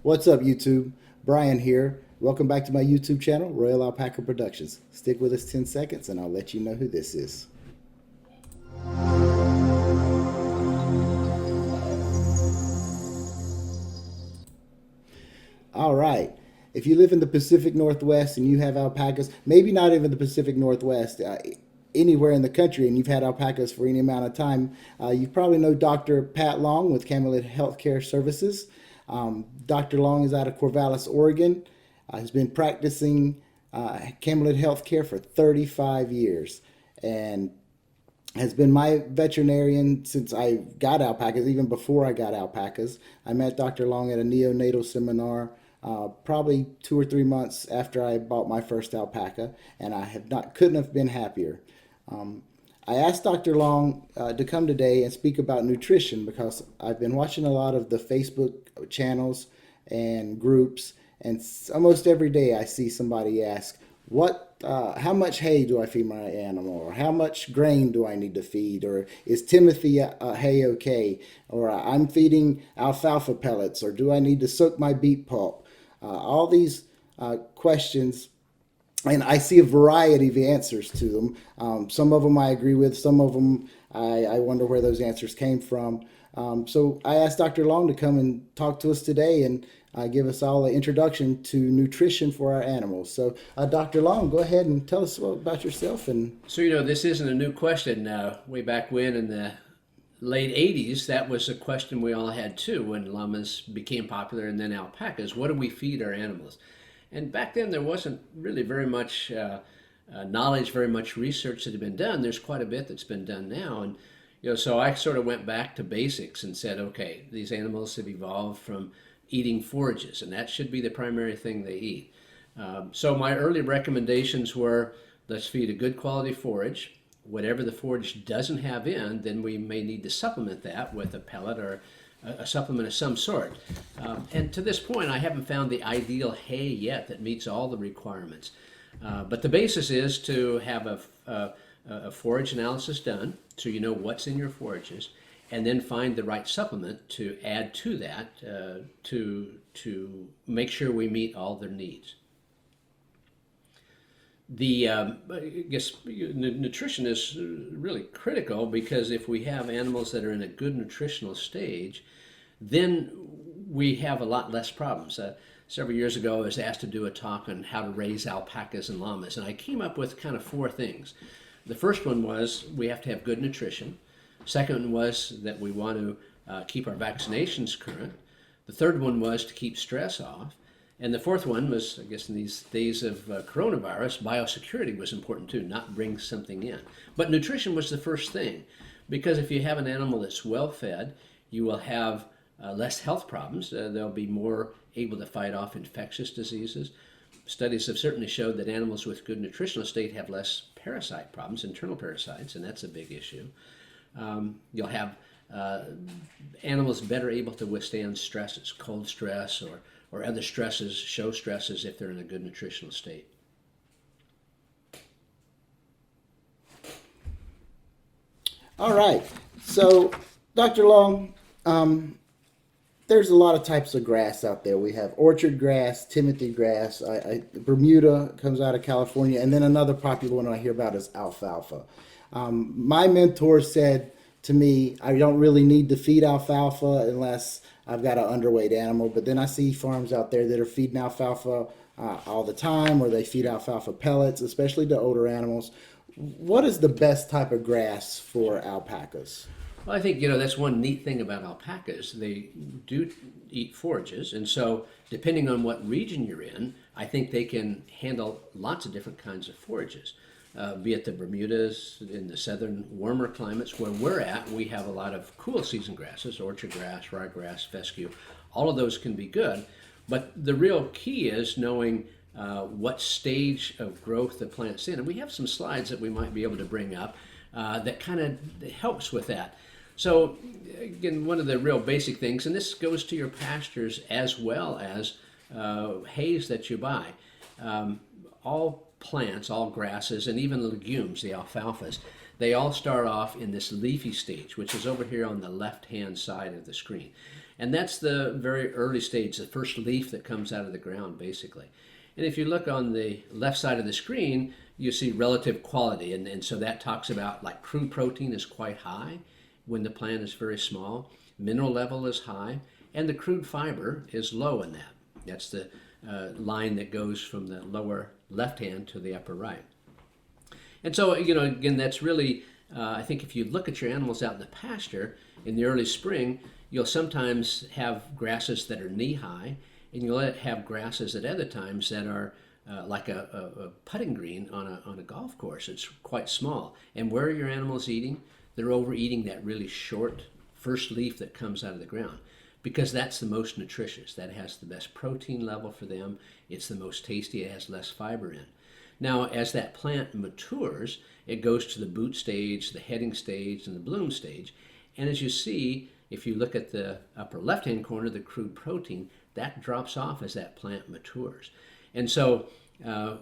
What's up, YouTube? Brian here. Welcome back to my YouTube channel, Royal Alpaca Productions. Stick with us 10 seconds and I'll let you know who this is. All right. If you live in the Pacific Northwest and you have alpacas, maybe not even the Pacific Northwest, anywhere in the country, and you've had alpacas for any amount of time, you probably know Dr. Pat Long with Camelid Healthcare Services. Dr. Long is out of Corvallis, Oregon. He's been practicing Camelid Healthcare for 35 years and has been my veterinarian since I got alpacas, even before I got alpacas. I met Dr. Long at a neonatal seminar probably 2 or 3 months after I bought my first alpaca, and I couldn't have been happier. I asked Dr. Long to come today and speak about nutrition because I've been watching a lot of the Facebook channels and groups, and almost every day I see somebody ask, how much hay do I feed my animal? Or how much grain do I need to feed? Or is Timothy hay okay? Or I'm feeding alfalfa pellets, or do I need to soak my beet pulp? All these questions, and I see a variety of answers to them. Some of them I agree with, some of them I wonder where those answers came from. So I asked Dr. Long to come and talk to us today and give us all an introduction to nutrition for our animals. So Dr. Long, go ahead and tell us about yourself. So, this isn't a new question. Way back when in the late 80s, that was a question we all had too when llamas became popular and then alpacas. What do we feed our animals? And back then there wasn't really very much knowledge, very much research that had been done. There's quite a bit that's been done now. And so I sort of went back to basics and said, okay, these animals have evolved from eating forages, and that should be the primary thing they eat. So my early recommendations were, let's feed a good quality forage. Whatever the forage doesn't have in, then we may need to supplement that with a pellet or a supplement of some sort. And to this point, I haven't found the ideal hay yet that meets all the requirements. But the basis is to have a forage analysis done, so you know what's in your forages, and then find the right supplement to add to that to make sure we meet all their needs. I guess nutrition is really critical, because if we have animals that are in a good nutritional stage, then we have a lot less problems. Several years ago, I was asked to do a talk on how to raise alpacas and llamas, and I came up with kind of 4 things. The first one was we have to have good nutrition. Second one was that we want to keep our vaccinations current. The third one was to keep stress off. And the fourth one was, I guess in these days of coronavirus, biosecurity was important too, not bring something in. But nutrition was the first thing, because if you have an animal that's well fed, you will have less health problems. They'll be more able to fight off infectious diseases. Studies have certainly showed that animals with good nutritional state have less parasite problems, internal parasites, and that's a big issue. You'll have animals better able to withstand stresses, cold stress or other stresses, show stresses, if they're in a good nutritional state. All right. So, Dr. Long, there's a lot of types of grass out there. We have orchard grass, Timothy grass, Bermuda comes out of California, and then another popular one I hear about is alfalfa. My mentor said to me, I don't really need to feed alfalfa unless I've got an underweight animal, but then I see farms out there that are feeding alfalfa all the time, or they feed alfalfa pellets, especially to older animals. What is the best type of grass for alpacas? Well, I think, that's one neat thing about alpacas. They do eat forages, and so depending on what region you're in, I think they can handle lots of different kinds of forages. Be it the Bermudas, in the southern warmer climates where we're at, we have a lot of cool season grasses, orchard grass, ryegrass, fescue. All of those can be good, but the real key is knowing what stage of growth the plant's in. And we have some slides that we might be able to bring up that kind of helps with that. So again, one of the real basic things, and this goes to your pastures as well as hays that you buy. All plants, all grasses, and even the legumes, the alfalfas, they all start off in this leafy stage, which is over here on the left-hand side of the screen. And that's the very early stage, the first leaf that comes out of the ground, basically. And if you look on the left side of the screen, you see relative quality. And so that talks about like crude protein is quite high when the plant is very small, mineral level is high, and the crude fiber is low in that. That's the line that goes from the lower left hand to the upper right. And so, again, that's really, I think if you look at your animals out in the pasture in the early spring, you'll sometimes have grasses that are knee-high, and you'll have grasses at other times that are like a putting green on a golf course. It's quite small. And where are your animals eating? They're overeating that really short first leaf that comes out of the ground, because that's the most nutritious. That has the best protein level for them. It's the most tasty. It has less fiber in. Now, as that plant matures, it goes to the boot stage, the heading stage, and the bloom stage. And as you see, if you look at the upper left-hand corner, the crude protein, that drops off as that plant matures. And so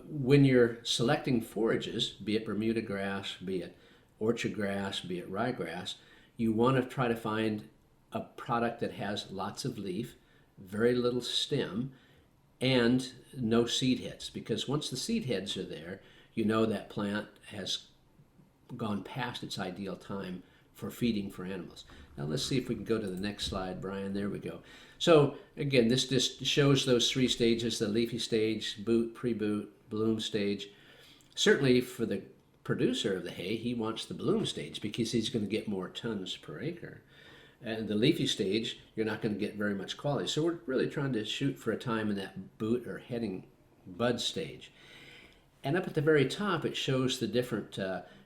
when you're selecting forages, be it Bermuda grass, be it orchard grass, be it ryegrass, you want to try to find a product that has lots of leaf, very little stem, and no seed heads. Because once the seed heads are there, you know that plant has gone past its ideal time for feeding for animals. Now let's see if we can go to the next slide, Brian. There we go. So again, this just shows those three stages: the leafy stage, boot, pre-boot, bloom stage. Certainly for the producer of the hay, he wants the bloom stage because he's going to get more tons per acre. And the leafy stage, you're not going to get very much quality. So we're really trying to shoot for a time in that boot or heading bud stage. And up at the very top, it shows the different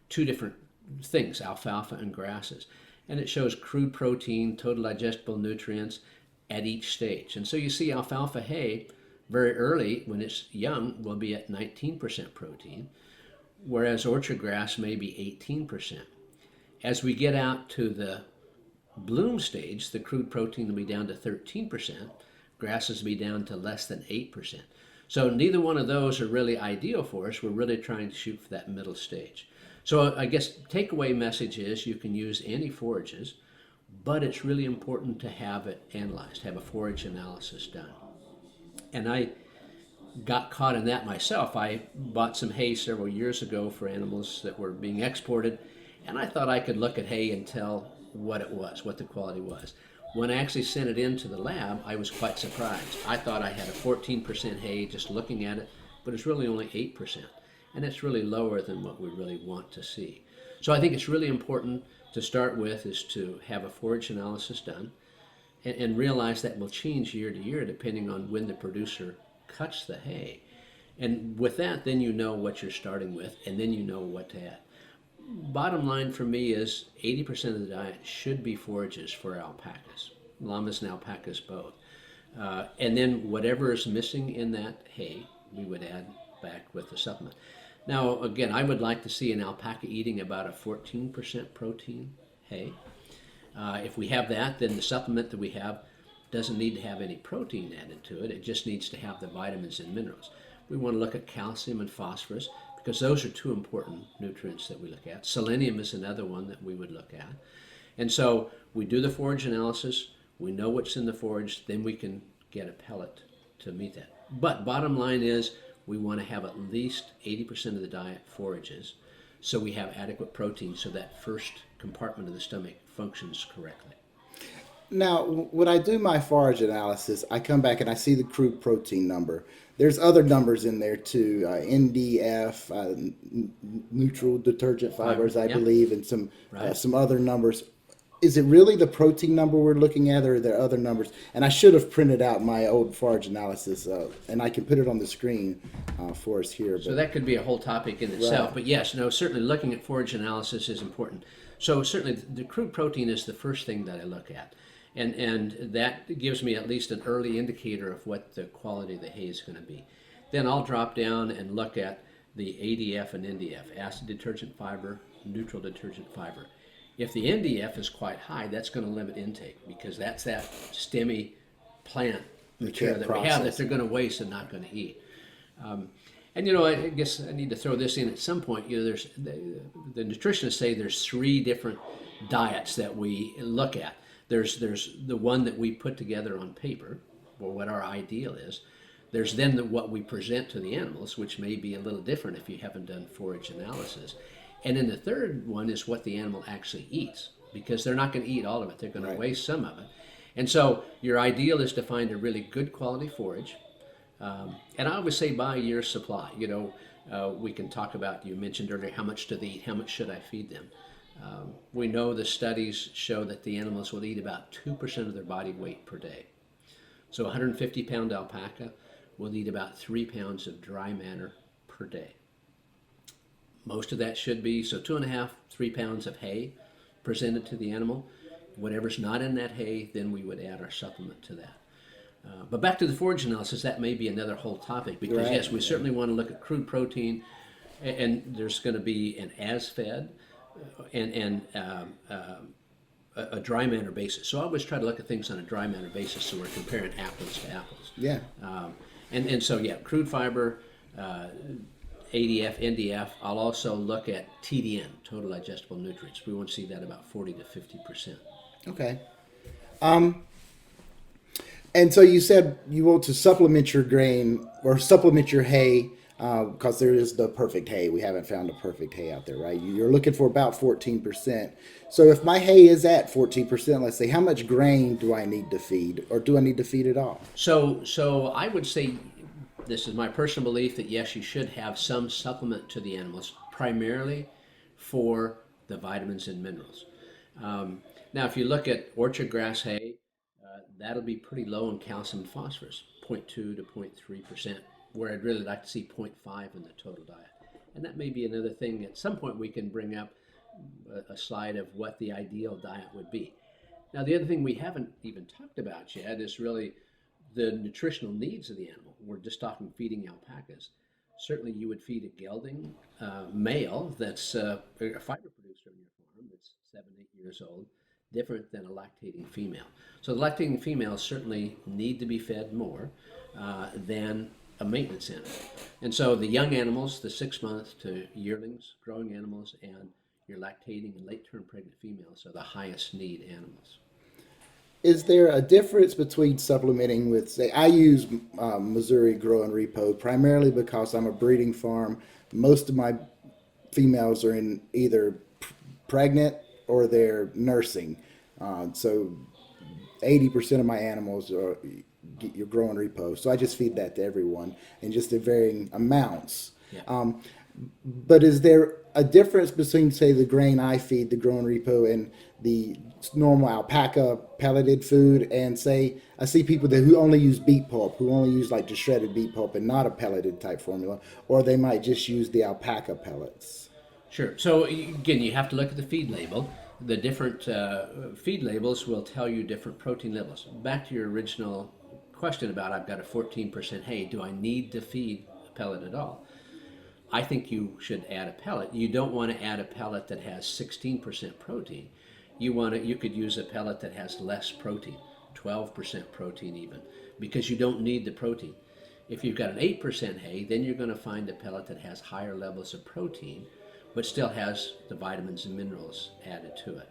two different things, alfalfa and grasses. And it shows crude protein, total digestible nutrients at each stage. And so you see alfalfa hay very early, when it's young, will be at 19% protein, whereas orchard grass may be 18%. As we get out to the bloom stage, the crude protein will be down to 13%, grasses will be down to less than 8%. So neither one of those are really ideal for us. We're really trying to shoot for that middle stage. So I guess takeaway message is you can use any forages, but it's really important to have it analyzed, have a forage analysis done. And I got caught in that myself. I bought some hay several years ago for animals that were being exported, and I thought I could look at hay and tell what it was, what the quality was. When I actually sent it into the lab, I was quite surprised. I thought I had a 14% hay just looking at it, but it's really only 8%. And it's really lower than what we really want to see. So I think it's really important to start with is to have a forage analysis done and realize that will change year to year depending on when the producer cuts the hay. And with that, then you know what you're starting with, and then you know what to add. Bottom line for me is 80% of the diet should be forages for alpacas, llamas and alpacas both. And then whatever is missing in that hay, we would add back with the supplement. Now, again, I would like to see an alpaca eating about a 14% protein hay. If we have that, then the supplement that we have doesn't need to have any protein added to it. It just needs to have the vitamins and minerals. We want to look at calcium and phosphorus because those are two important nutrients that we look at. Selenium is another one that we would look at. And so we do the forage analysis. We know what's in the forage. Then we can get a pellet to meet that. But bottom line is, we want to have at least 80% of the diet forages so we have adequate protein so that first compartment of the stomach functions correctly. Now, when I do my forage analysis, I come back and I see the crude protein number. There's other numbers in there too, NDF, neutral detergent fibers, I believe, and some other numbers. Is it really the protein number we're looking at, or are there other numbers? And I should have printed out my old forage analysis, and I can put it on the screen for us here. So that could be a whole topic in itself. Right. But yes, no, certainly looking at forage analysis is important. So certainly the crude protein is the first thing that I look at. And that gives me at least an early indicator of what the quality of the hay is going to be. Then I'll drop down and look at the ADF and NDF, acid detergent fiber, neutral detergent fiber. If the NDF is quite high, that's going to limit intake because that's that stemmy plant material that we have that they're going to waste and not going to eat. And I guess I need to throw this in at some point. There's the nutritionists say there's 3 different diets that we look at. There's the one that we put together on paper, or what our ideal is. There's then what we present to the animals, which may be a little different if you haven't done forage analysis. And then the third one is what the animal actually eats, because they're not going to eat all of it. They're going to waste some of it. And so your ideal is to find a really good quality forage. And I always say buy a year's supply. We can talk about, you mentioned earlier, how much do they eat, how much should I feed them? We know the studies show that the animals will eat about 2% of their body weight per day. So a 150-pound alpaca will eat about 3 pounds of dry matter per day. Most of that should be, so 2.5, 3 pounds of hay presented to the animal. Whatever's not in that hay, then we would add our supplement to that. But back to the forage analysis, that may be another whole topic, because yes, we certainly want to look at crude protein, and there's going to be an as-fed and a dry matter basis. So I always try to look at things on a dry matter basis, so we're comparing apples to apples. Yeah. And so, yeah, crude fiber, ADF, NDF. I'll also look at TDN, total digestible nutrients. We want to see that about 40 to 50%. Okay. And so you said you want to supplement your grain or supplement your hay because there is the perfect hay. We haven't found a perfect hay out there, right? You're looking for about 14%. So if my hay is at 14%, let's say, how much grain do I need to feed, or do I need to feed it all? So I would say, this is my personal belief, that yes, you should have some supplement to the animals, primarily for the vitamins and minerals. Now, if you look at orchard grass hay, that'll be pretty low in calcium and phosphorus, 0.2 to 0.3%, where I'd really like to see 0.5 in the total diet. And that may be another thing at some point we can bring up a slide of what the ideal diet would be. Now, the other thing we haven't even talked about yet is really the nutritional needs of the animal. We're just talking feeding alpacas. Certainly you would feed a gelding male that's a fiber producer in your farm that's 7, 8 years old, different than a lactating female. So the lactating females certainly need to be fed more than a maintenance animal. And so the young animals, the 6 months to yearlings, growing animals, and your lactating and late-term pregnant females are the highest need animals. Is there a difference between supplementing with, say, I use Missouri Grow and Repo primarily because I'm a breeding farm. Most of my females are in either pregnant or they're nursing. So 80% of my animals are your Grow and Repo. So I just feed that to everyone in just in varying amounts. Yeah. But is there a difference between, say, the grain I feed, the Grow and Repo, and the normal alpaca pelleted food? And say, I see people who only use beet pulp, who only use like just shredded beet pulp and not a pelleted type formula, or they might just use the alpaca pellets. Sure. So again, you have to look at the feed label. The different feed labels will tell you different protein levels. Back to your original question about, I've got a 14% hay, do I need to feed a pellet at all? I think you should add a pellet. You don't want to add a pellet that has 16% protein. You could use a pellet that has less protein, 12% protein even, because you don't need the protein. If you've got an 8% hay, then you're going to find a pellet that has higher levels of protein, but still has the vitamins and minerals added to it.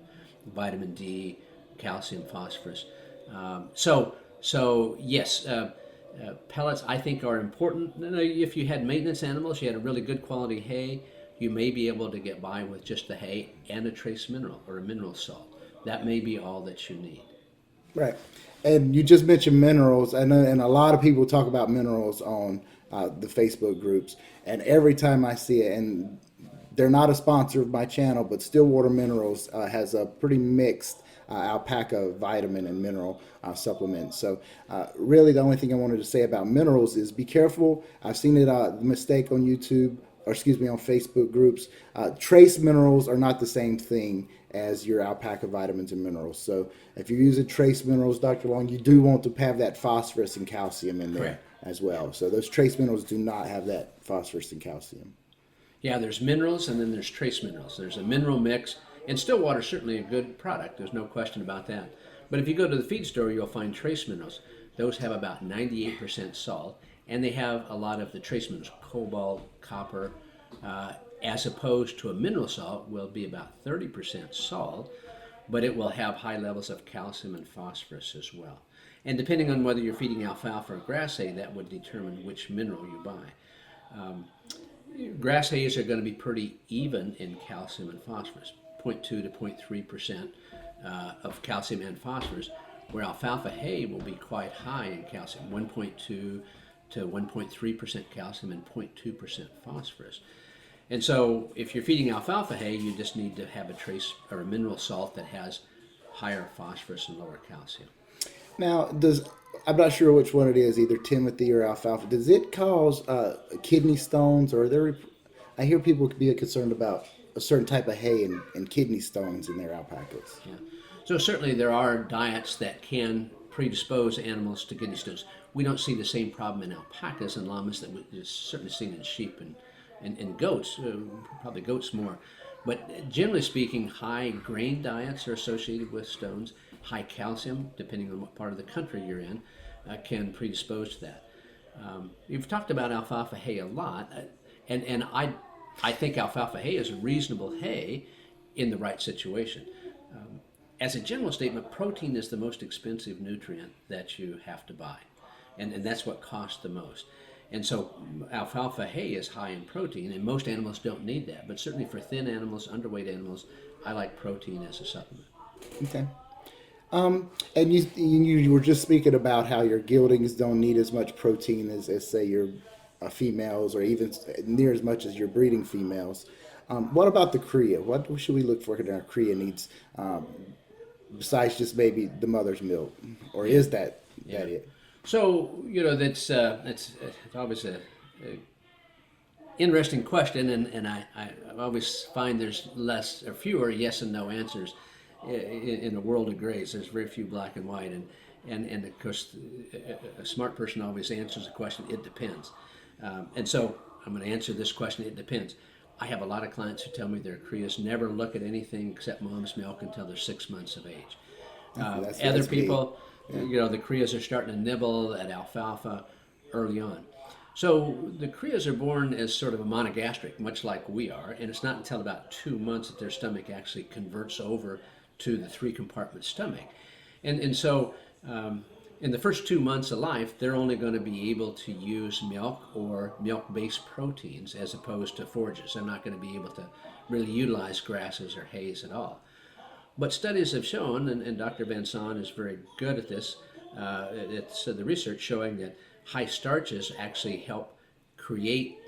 Vitamin D, calcium, phosphorus. So yes, pellets I think are important. If you had maintenance animals, you had a really good quality hay, you may be able to get by with just the hay and a trace mineral or a mineral salt. That may be all that you need. Right. And you just mentioned minerals. I know, and a lot of people talk about minerals on the Facebook groups. And every time I see it, and they're not a sponsor of my channel, but Stillwater Minerals has a pretty mixed alpaca vitamin and mineral supplements. So really the only thing I wanted to say about minerals is be careful. I've seen it, the mistake on YouTube, or excuse me, on Facebook groups. Trace minerals are not the same thing as your alpaca vitamins and minerals. So if you're using trace minerals, Dr. Long, you do want to have that phosphorus and calcium in there. Correct. As well. So those trace minerals do not have that phosphorus and calcium. Yeah, there's minerals and then there's trace minerals. There's a mineral mix, and Stillwater is certainly a good product. There's no question about that. But if you go to the feed store, you'll find trace minerals. Those have about 98% salt, and they have a lot of the trace minerals, cobalt, copper, as opposed to a mineral salt will be about 30% salt, but it will have high levels of calcium and phosphorus as well. And depending on whether you're feeding alfalfa or grass hay, that would determine which mineral you buy. Grass hays are going to be pretty even in calcium and phosphorus, 0.2 to 0.3% of calcium and phosphorus, where alfalfa hay will be quite high in calcium, 1.2 to 1.3% calcium and 0.2% phosphorus. And so if you're feeding alfalfa hay, you just need to have a trace or a mineral salt that has higher phosphorus and lower calcium. Now, I'm not sure which one it is, either Timothy or alfalfa. Does it cause kidney stones, or I hear people be concerned about a certain type of hay and kidney stones in their alpacas. Yeah. So certainly there are diets that can predispose animals to kidney stones. We don't see the same problem in alpacas and llamas that we've certainly seen in sheep and goats, probably goats more. But generally speaking, high grain diets are associated with stones. High calcium, depending on what part of the country you're in, can predispose to that. You've talked about alfalfa hay a lot, and I think alfalfa hay is a reasonable hay in the right situation. As a general statement, protein is the most expensive nutrient that you have to buy, and that's what costs the most. And so alfalfa hay is high in protein, and most animals don't need that. But certainly for thin animals, underweight animals, I like protein as a supplement. Okay. And you were just speaking about how your geldings don't need as much protein as say your females, or even near as much as your breeding females. What about the cria? What should we look for in our cria needs, besides just maybe the mother's milk, or is that it? So that's always a interesting question, and I always find there's less or fewer yes and no answers in a world of grays. There's very few black and white, and of course a smart person always answers the question, it depends. And so I'm going to answer this question, it depends. I have a lot of clients who tell me their crias never look at anything except mom's milk until they're 6 months of age. Other people, the crias are starting to nibble at alfalfa early on. So the crias are born as sort of a monogastric, much like we are, and it's not until about 2 months that their stomach actually converts over to the 3-compartment stomach. And so in the first 2 months of life, they're only going to be able to use milk or milk-based proteins as opposed to forages. They're not going to be able to really utilize grasses or hays at all. But studies have shown, and Dr. Van Son is very good at this, it's the research showing that high starches actually help create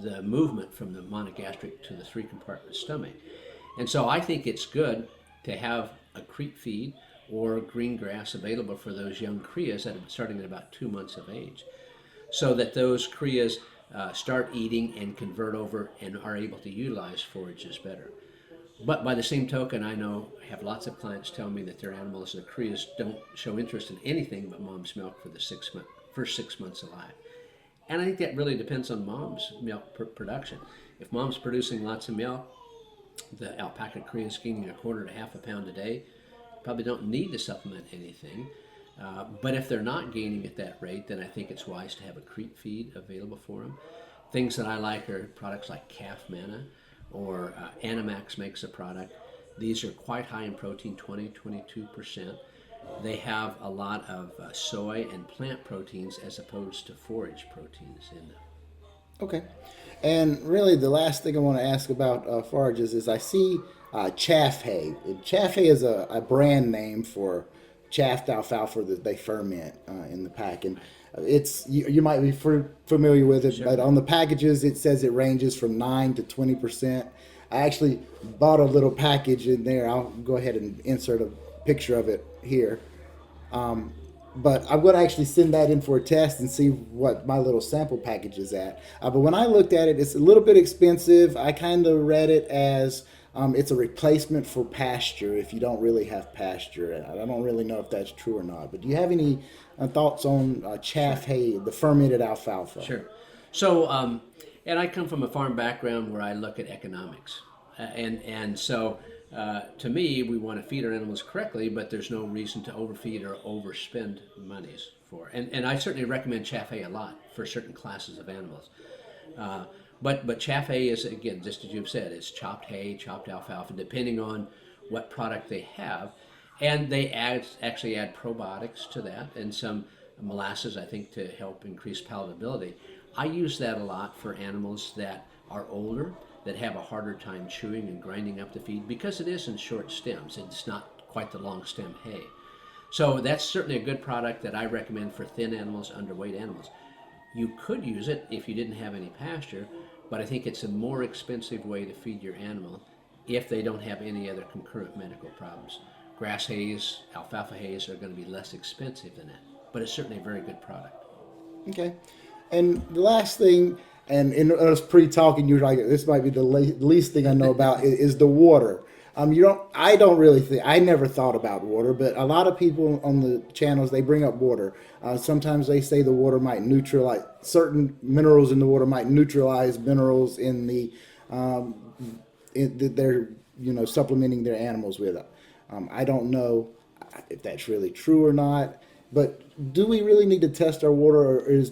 the movement from the monogastric to the 3-compartment stomach. And so I think it's good to have a creep feed or green grass available for those young crias that are starting at about 2 months of age, so that those crias start eating and convert over and are able to utilize forages better. But by the same token, I have lots of clients tell me that their animals, their crias, don't show interest in anything but mom's milk for the first 6 months of life. And I think that really depends on mom's milk production. If mom's producing lots of milk, the alpaca cria is gaining 1/4 to 1/2 pound a day, probably don't need to supplement anything. But if they're not gaining at that rate, then I think it's wise to have a creep feed available for them. Things that I like are products like calf manna, or Animax makes a product. These are quite high in protein, 22%. They have a lot of soy and plant proteins as opposed to forage proteins in them. Okay. And really, the last thing I want to ask about forages is I see Chafee. Chafee is a brand name for chaffed alfalfa that they ferment in the pack. And it's you might be familiar with it, Sure. But on the packages it says it ranges from 9 to 20%. I actually bought a little package in there. I'll go ahead and insert a picture of it here. But I'm going to actually send that in for a test and see what my little sample package is at. But when I looked at it, it's a little bit expensive. I kind of read it as it's a replacement for pasture if you don't really have pasture. I don't really know if that's true or not. But do you have any thoughts on chaff hay, the fermented alfalfa? Sure. So, and I come from a farm background where I look at economics. And so to me, we want to feed our animals correctly, but there's no reason to overfeed or overspend monies for. And I certainly recommend Chafee a lot for certain classes of animals. But Chafee is, again, just as you've said, it's chopped hay, chopped alfalfa, depending on what product they have, and they actually add probiotics to that and some molasses, I think, to help increase palatability. I use that a lot for animals that are older, that have a harder time chewing and grinding up the feed, because it is in short stems. It's not quite the long stem hay. So that's certainly a good product that I recommend for thin animals, underweight animals. You could use it if you didn't have any pasture, but I think it's a more expensive way to feed your animal if they don't have any other concurrent medical problems. Grass hays, alfalfa hays are going to be less expensive than that, but it's certainly a very good product. Okay. And the last thing, and in us pre-talking, you're like, this might be the least thing I know about is the water. I don't really think, I never thought about water, but a lot of people on the channels, they bring up water. Sometimes they say the water might neutralize, certain minerals in the water might neutralize minerals in the, that they're, supplementing their animals with. I don't know if that's really true or not, but do we really need to test our water, or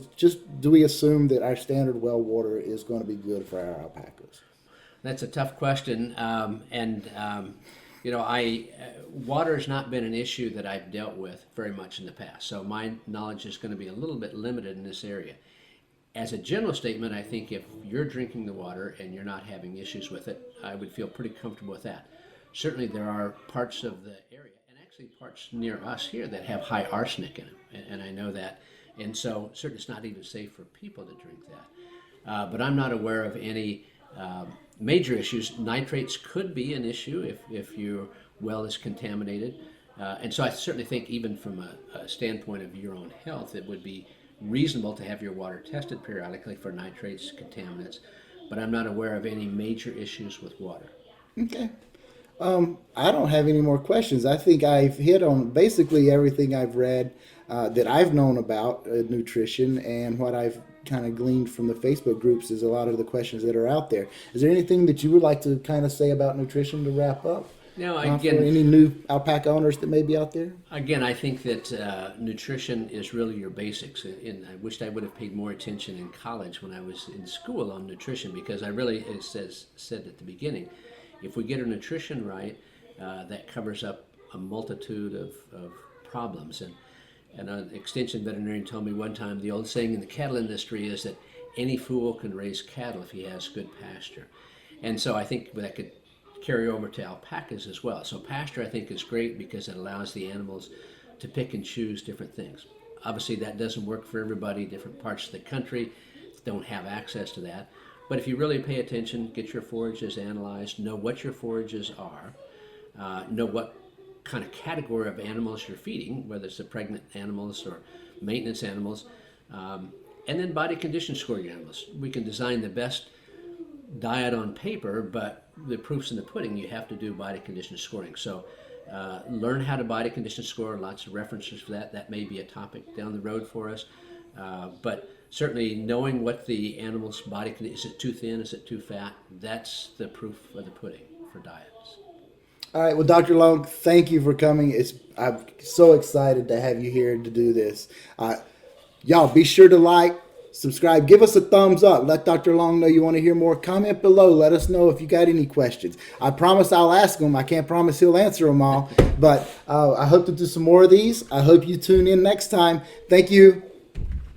do we assume that our standard well water is going to be good for our alpacas? That's a tough question, water has not been an issue that I've dealt with very much in the past, so my knowledge is going to be a little bit limited in this area. As a general statement, I think if you're drinking the water and you're not having issues with it, I would feel pretty comfortable with that. Certainly there are parts of the area, and actually parts near us here, that have high arsenic in them, and I know that, and so certainly it's not even safe for people to drink that. But I'm not aware of any major issues. Nitrates could be an issue if your well is contaminated. And so I certainly think, even from a standpoint of your own health, it would be reasonable to have your water tested periodically for nitrates, contaminants. But I'm not aware of any major issues with water. Okay. I don't have any more questions. I think I've hit on basically everything I've read that I've known about nutrition, and what I've kind of gleaned from the Facebook groups is a lot of the questions that are out there. Is there anything that you would like to kind of say about nutrition to wrap up? No, For again, any new alpaca owners that may be out there? Again, I think that nutrition is really your basics, and I wished I would have paid more attention in college when I was in school on nutrition, because I really, as said at the beginning, if we get our nutrition right, that covers up a multitude of problems. And an extension veterinarian told me one time, the old saying in the cattle industry is that any fool can raise cattle if he has good pasture. And so I think that could carry over to alpacas as well. So pasture, I think, is great because it allows the animals to pick and choose different things. Obviously, that doesn't work for everybody. Different parts of the country don't have access to that. But if you really pay attention, get your forages analyzed, know what your forages are, know what kind of category of animals you're feeding, whether it's the pregnant animals or maintenance animals, and then body condition score your animals. We can design the best diet on paper, but the proof's in the pudding. You have to do body condition scoring. So learn how to body condition score, lots of references for that. That may be a topic down the road for us. But certainly knowing what the animal's body condition, is it too thin, is it too fat, that's the proof of the pudding for diets. All right. Well, Dr. Long, thank you for coming. I'm so excited to have you here to do this. Y'all be sure to like, subscribe, give us a thumbs up. Let Dr. Long know you want to hear more. Comment below. Let us know if you got any questions. I promise I'll ask them. I can't promise he'll answer them all, but I hope to do some more of these. I hope you tune in next time. Thank you.